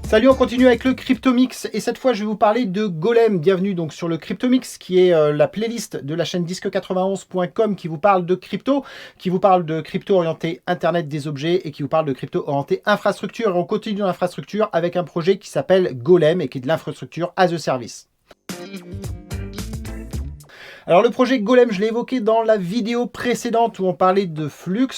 Salut, on continue avec le Cryptomix et cette fois je vais vous parler de Golem. Bienvenue donc sur le Cryptomix qui est la playlist de la chaîne disque91.com qui vous parle de crypto, orienté Internet des objets et qui vous parle de crypto orienté infrastructure. Et on continue l'infrastructure avec un projet qui s'appelle Golem et qui est de l'infrastructure as a service. Alors le projet Golem, je l'ai évoqué dans la vidéo précédente où on parlait de Flux.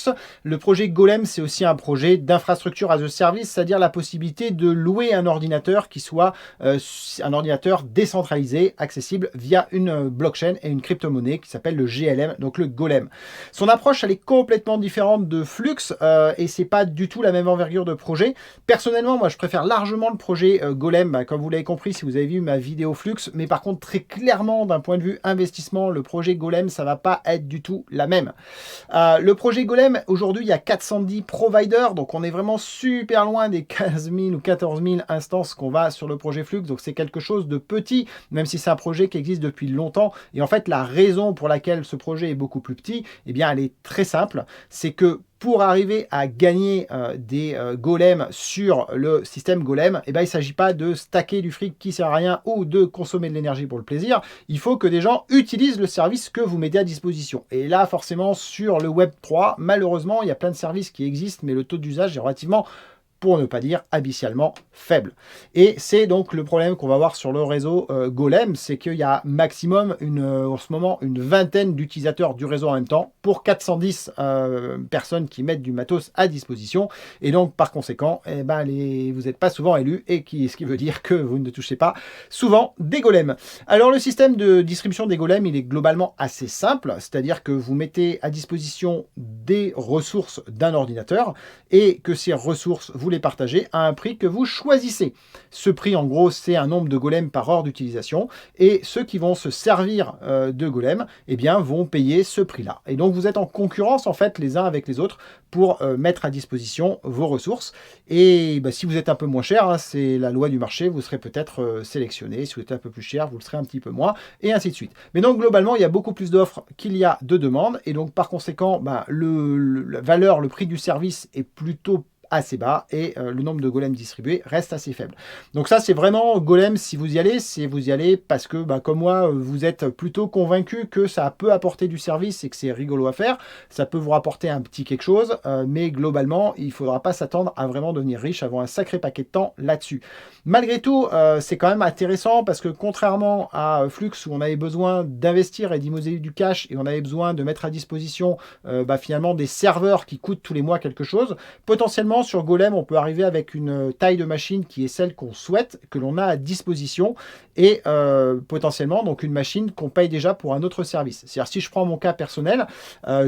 Le projet Golem, c'est aussi un projet d'infrastructure as a service, c'est-à-dire la possibilité de louer un ordinateur qui soit un ordinateur décentralisé, accessible via une blockchain et une crypto-monnaie qui s'appelle le GLM, donc le Golem. Son approche, elle est complètement différente de Flux et c'est pas du tout la même envergure de projet. Personnellement, moi, je préfère largement le projet Golem, comme vous l'avez compris si vous avez vu ma vidéo Flux, mais par contre, très clairement, d'un point de vue investissement, le projet Golem, ça va pas être du tout la même. Le projet Golem, aujourd'hui, il y a 410 providers, donc on est vraiment super loin des 15 000 ou 14 000 instances qu'on va sur le projet Flux, donc c'est quelque chose de petit, même si c'est un projet qui existe depuis longtemps. Et en fait, la raison pour laquelle ce projet est beaucoup plus petit, eh bien, elle est très simple, c'est que pour arriver à gagner des golems sur le système golem, eh ben, il ne s'agit pas de stacker du fric qui ne sert à rien ou de consommer de l'énergie pour le plaisir. Il faut que des gens utilisent le service que vous mettez à disposition. Et là, forcément, sur le Web 3, malheureusement, il y a plein de services qui existent, mais le taux d'usage est relativement, pour ne pas dire abyssialement faible. Et c'est donc le problème qu'on va avoir sur le réseau Golem, c'est qu'il y a maximum en ce moment une vingtaine d'utilisateurs du réseau en même temps pour 410 personnes qui mettent du matos à disposition. Et donc par conséquent, eh ben, vous n'êtes pas souvent élus, et ce qui veut dire que vous ne touchez pas souvent des golems. Alors le système de distribution des golems, il est globalement assez simple, c'est-à-dire que vous mettez à disposition des ressources d'un ordinateur et que ces ressources, vous les partagez à un prix que vous choisissez. Ce prix, en gros, c'est un nombre de golems par heure d'utilisation, et ceux qui vont se servir de golems, eh bien, vont payer ce prix-là. Et donc, vous êtes en concurrence, en fait, les uns avec les autres pour mettre à disposition vos ressources. Et bah, si vous êtes un peu moins cher, hein, c'est la loi du marché, vous serez peut-être sélectionné. Si vous êtes un peu plus cher, vous le serez un petit peu moins, et ainsi de suite. Mais donc, globalement, il y a beaucoup plus d'offres qu'il y a de demandes, et donc, par conséquent, bah, la valeur, le prix du service est plutôt assez bas, et le nombre de golems distribués reste assez faible. Donc ça, c'est vraiment Golem, si vous y allez parce que, bah, comme moi, vous êtes plutôt convaincu que ça peut apporter du service et que c'est rigolo à faire. Ça peut vous rapporter un petit quelque chose, mais globalement, il ne faudra pas s'attendre à vraiment devenir riche avant un sacré paquet de temps là-dessus. Malgré tout, c'est quand même intéressant parce que contrairement à Flux où on avait besoin d'investir et d'immobiliser du cash, et on avait besoin de mettre à disposition finalement des serveurs qui coûtent tous les mois quelque chose, potentiellement sur Golem, on peut arriver avec une taille de machine qui est celle qu'on souhaite, que l'on a à disposition, et potentiellement donc une machine qu'on paye déjà pour un autre service. C'est-à-dire, si je prends mon cas personnel,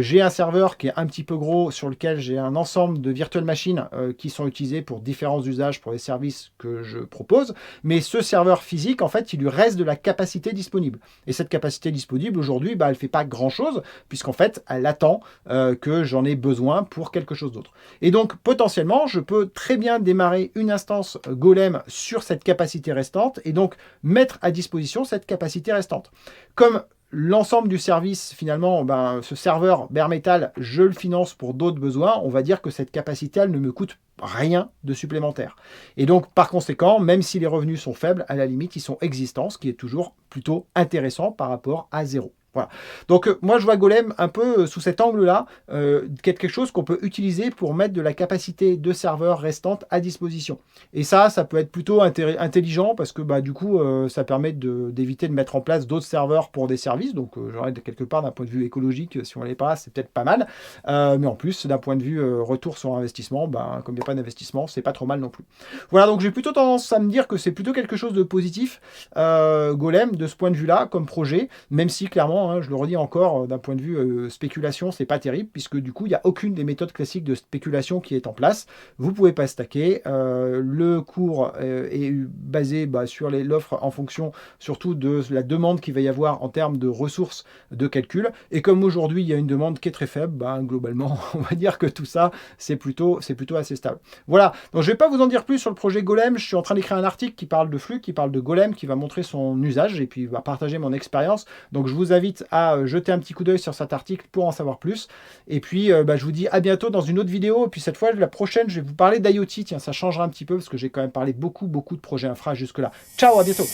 j'ai un serveur qui est un petit peu gros, sur lequel j'ai un ensemble de virtual machines qui sont utilisées pour différents usages, pour les services que je propose, mais ce serveur physique, en fait, il lui reste de la capacité disponible. Et cette capacité disponible, aujourd'hui, bah, elle ne fait pas grand-chose, puisqu'en fait, elle attend que j'en ai besoin pour quelque chose d'autre. Et donc, potentiellement, je peux très bien démarrer une instance Golem sur cette capacité restante et donc mettre à disposition cette capacité restante. Comme l'ensemble du service, finalement, ben, ce serveur bare metal, je le finance pour d'autres besoins, on va dire que cette capacité, elle ne me coûte rien de supplémentaire. Et donc, par conséquent, même si les revenus sont faibles, à la limite, ils sont existants, ce qui est toujours plutôt intéressant par rapport à zéro. Voilà. Donc moi je vois Golem un peu sous cet angle-là, quelque chose qu'on peut utiliser pour mettre de la capacité de serveur restante à disposition. Et ça peut être plutôt intelligent parce que bah, du coup ça permet d'éviter de mettre en place d'autres serveurs pour des services. Donc j'aurais quelque part d'un point de vue écologique, si on l'est pas, c'est peut-être pas mal. Mais en plus d'un point de vue retour sur investissement, bah, comme il n'y a pas d'investissement, c'est pas trop mal non plus. Voilà, donc j'ai plutôt tendance à me dire que c'est plutôt quelque chose de positif, Golem, de ce point de vue-là, comme projet, même si clairement, je le redis encore, d'un point de vue spéculation, c'est pas terrible, puisque du coup, il n'y a aucune des méthodes classiques de spéculation qui est en place. Vous ne pouvez pas stacker. Le cours est basé sur l'offre en fonction surtout de la demande qu'il va y avoir en termes de ressources de calcul. Et comme aujourd'hui, il y a une demande qui est très faible, globalement, on va dire que tout ça, c'est plutôt assez stable. Voilà, donc je ne vais pas vous en dire plus sur le projet Golem. Je suis en train d'écrire un article qui parle de Flux, qui parle de Golem, qui va montrer son usage et puis va partager mon expérience. Donc je vous invite invite à jeter un petit coup d'œil sur cet article pour en savoir plus. Et puis, je vous dis à bientôt dans une autre vidéo. Et puis cette fois, la prochaine, je vais vous parler d'IoT. Tiens, ça changera un petit peu parce que j'ai quand même parlé beaucoup de projets infra jusque-là. Ciao, à bientôt.